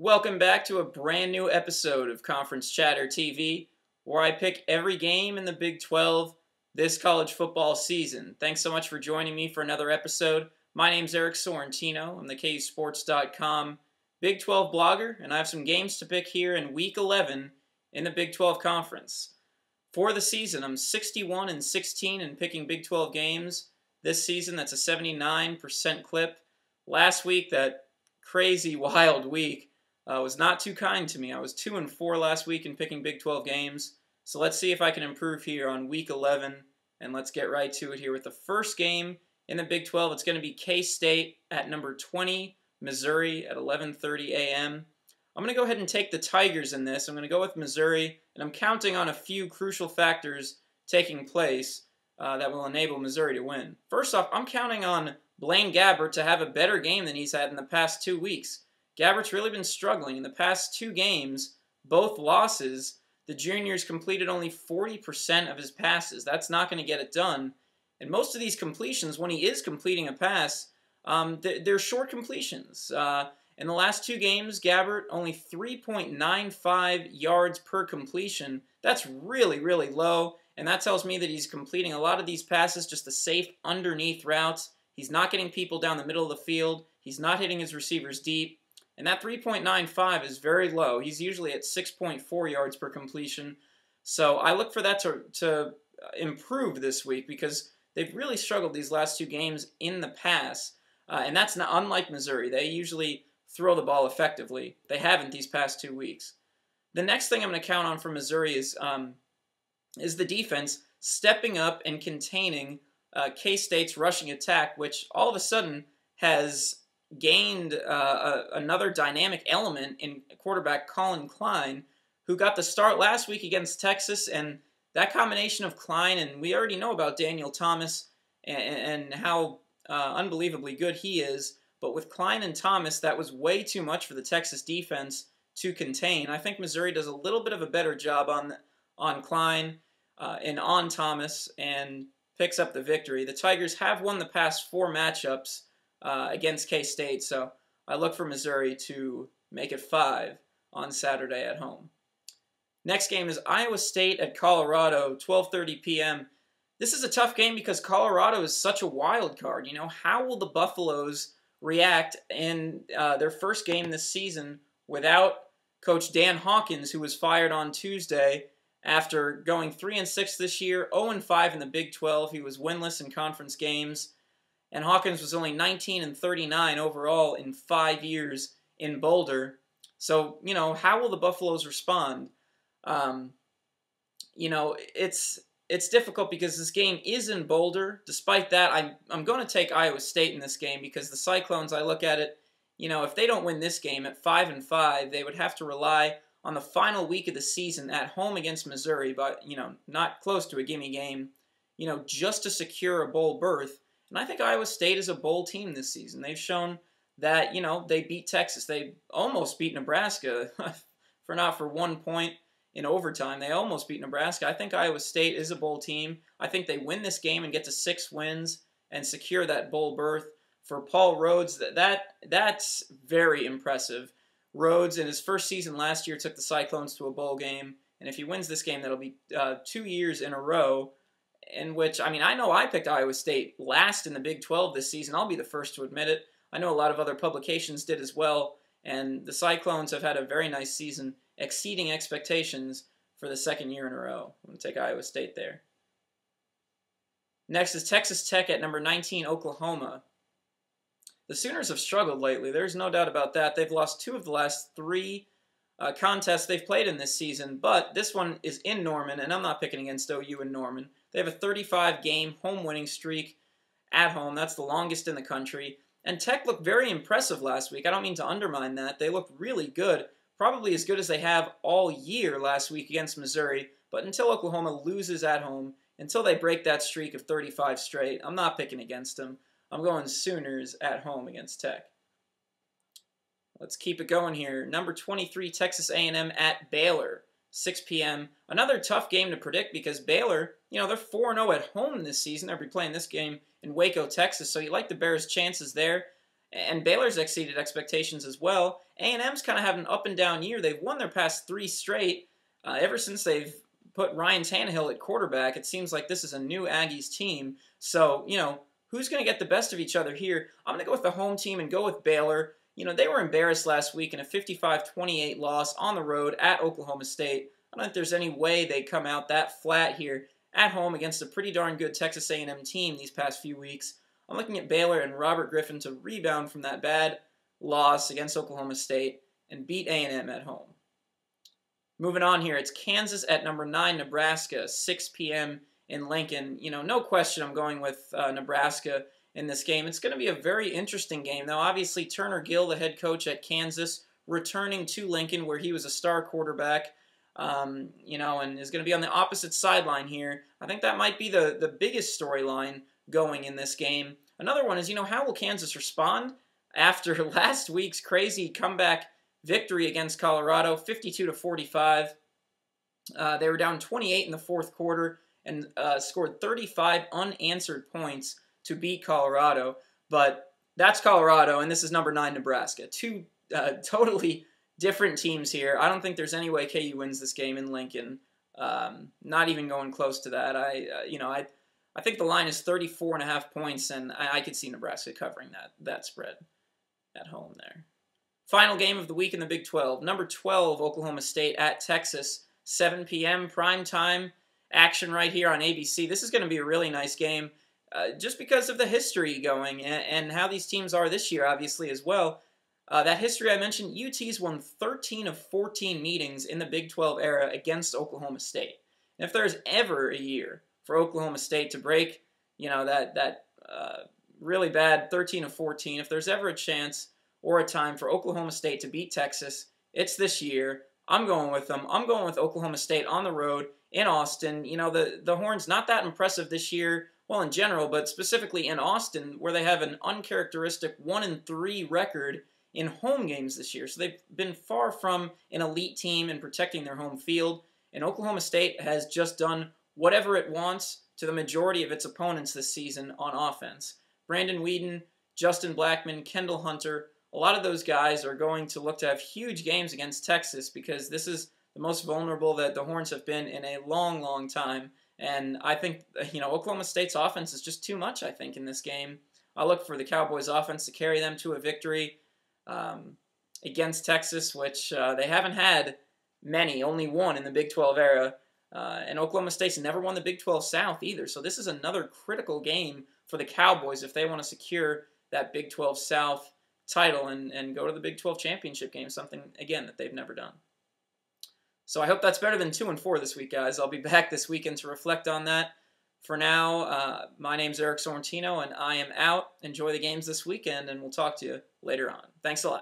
Welcome back to a brand new episode of Conference Chatter TV, where I pick every game in the Big 12 this college football season. Thanks so much for joining me for another episode. My name's Eric Sorrentino. I'm the KSports.com Big 12 blogger, and I have some games to pick here in Week 11 in the Big 12 Conference. For the season, I'm 61-16 in picking Big 12 games. This season, that's a 79% clip. Last week, that crazy, wild week, was not too kind to me. I was 2-4 last week in picking Big 12 games. So let's see if I can improve here on Week 11, and let's get right to it here with the first game in the Big 12. It's going to be K-State at number 20, Missouri at 11:30 a.m. I'm going to go ahead and take the Tigers in this. I'm going to go with Missouri, and I'm counting on a few crucial factors taking place that will enable Missouri to win. First off, I'm counting on Blaine Gabbert to have a better game than he's had in the past 2 weeks. Gabbert's really been struggling. In the past 2 games, both losses, the junior's completed only 40% of his passes. That's not going to get it done. And most of these completions, when he is completing a pass, they're short completions. In the last 2 games, Gabbert only 3.95 yards per completion. That's really, really low, and that tells me that he's completing a lot of these passes just the safe underneath routes. He's not getting people down the middle of the field. He's not hitting his receivers deep. And that 3.95 is very low. He's usually at 6.4 yards per completion. So I look for that to improve this week because they've really struggled these last 2 games in the pass. And that's not unlike Missouri. They usually throw the ball effectively. They haven't these past 2 weeks. The next thing I'm going to count on for Missouri is the defense stepping up and containing K-State's rushing attack, which all of a sudden has gained another dynamic element in quarterback Colin Klein, who got the start last week against Texas. And that combination of Klein, and we already know about Daniel Thomas and how unbelievably good he is, but with Klein and Thomas, that was way too much for the Texas defense to contain. I think Missouri does a little bit of a better job on Klein and on Thomas and picks up the victory. The Tigers have won the past 4 matchups against K-State, so I look for Missouri to make it 5 on Saturday at home. Next game is Iowa State at Colorado, 12:30 p.m. This is a tough game because Colorado is such a wild card. You know, how will the Buffaloes react in their first game this season without Coach Dan Hawkins, who was fired on Tuesday after going 3-6 this year, 0-5 in the Big 12. He was winless in conference games. And Hawkins was only 19-39 overall in 5 years in Boulder. So, you know, how will the Buffaloes respond? You know, it's difficult because this game is in Boulder. Despite that, I'm going to take Iowa State in this game because the Cyclones, I look at it, you know, if they don't win this game at 5-5, they would have to rely on the final week of the season at home against Missouri, but, you know, not close to a gimme game, you know, just to secure a bowl berth. And I think Iowa State is a bowl team this season. They've shown that, you know, they beat Texas. They almost beat Nebraska for 1 point in overtime. They almost beat Nebraska. I think Iowa State is a bowl team. I think they win this game and get to 6 wins and secure that bowl berth. For Paul Rhodes, that's very impressive. Rhodes, in his first season last year, took the Cyclones to a bowl game. And if he wins this game, that'll be 2 years in a row in which, I mean, I know I picked Iowa State last in the Big 12 this season. I'll be the first to admit it. I know a lot of other publications did as well, and the Cyclones have had a very nice season, exceeding expectations for the 2nd year in a row. I'm going to take Iowa State there. Next is Texas Tech at number 19, Oklahoma. The Sooners have struggled lately. There's no doubt about that. They've lost 2 of the last 3 contests they've played in this season, but this one is in Norman, and I'm not picking against OU in Norman. They have a 35-game home winning streak at home. That's the longest in the country. And Tech looked very impressive last week. I don't mean to undermine that. They looked really good, probably as good as they have all year last week against Missouri. But until Oklahoma loses at home, until they break that streak of 35 straight, I'm not picking against them. I'm going Sooners at home against Tech. Let's keep it going here. Number 23, Texas A&M at Baylor. 6 p.m. Another tough game to predict because Baylor, you know, they're 4-0 at home this season. They'll be playing this game in Waco, Texas, so you like the Bears' chances there. And Baylor's exceeded expectations as well. A&M's kind of had an up and down year. They've won their past 3 straight. Ever since they've put Ryan Tannehill at quarterback, it seems like this is a new Aggies team. So, who's going to get the best of each other here? I'm going to go with the home team and go with Baylor. They were embarrassed last week in a 55-28 loss on the road at Oklahoma State. I don't think there's any way they come out that flat here at home against a pretty darn good Texas A&M team these past few weeks. I'm looking at Baylor and Robert Griffin to rebound from that bad loss against Oklahoma State and beat A&M at home. Moving on here, it's Kansas at number 9, Nebraska, 6 p.m. in Lincoln. No question I'm going with Nebraska in this game. It's going to be a very interesting game. Now, obviously, Turner Gill, the head coach at Kansas, returning to Lincoln where he was a star quarterback, and is going to be on the opposite sideline here. I think that might be the biggest storyline going in this game. Another one is, how will Kansas respond after last week's crazy comeback victory against Colorado, 52-45. They were down 28 in the fourth quarter and scored 35 unanswered points to beat Colorado. But that's Colorado, and this is number 9 Nebraska. Two totally different teams here. I don't think there's any way KU wins this game in Lincoln. Not even going close to that. I think the line is 34.5 points, and I could see Nebraska covering that spread at home there. Final game of the week in the Big 12. Number 12, Oklahoma State at Texas, 7 p.m. prime time action right here on ABC. This is going to be a really nice game just because of the history going and how these teams are this year, obviously, as well. That history I mentioned, UT's won 13 of 14 meetings in the Big 12 era against Oklahoma State. And if there's ever a year for Oklahoma State to break, that really bad 13 of 14, if there's ever a chance or a time for Oklahoma State to beat Texas, it's this year. I'm going with them. I'm going with Oklahoma State on the road in Austin. The Horns not that impressive this year, well, in general, but specifically in Austin, where they have an uncharacteristic 1-3 record in home games this year. So they've been far from an elite team in protecting their home field, and Oklahoma State has just done whatever it wants to the majority of its opponents this season on offense. Brandon Whedon, Justin Blackman, Kendall Hunter, a lot of those guys are going to look to have huge games against Texas because this is the most vulnerable that the Horns have been in a long, long time. And I think, Oklahoma State's offense is just too much, I think, in this game. I look for the Cowboys' offense to carry them to a victory against Texas, which they haven't had many, only one in the Big 12 era. And Oklahoma State's never won the Big 12 South either. So this is another critical game for the Cowboys if they want to secure that Big 12 South title and go to the Big 12 championship game, something, again, that they've never done. So I hope that's better than 2-4 this week, guys. I'll be back this weekend to reflect on that. For now, my name's Eric Sorrentino, and I am out. Enjoy the games this weekend, and we'll talk to you later on. Thanks a lot.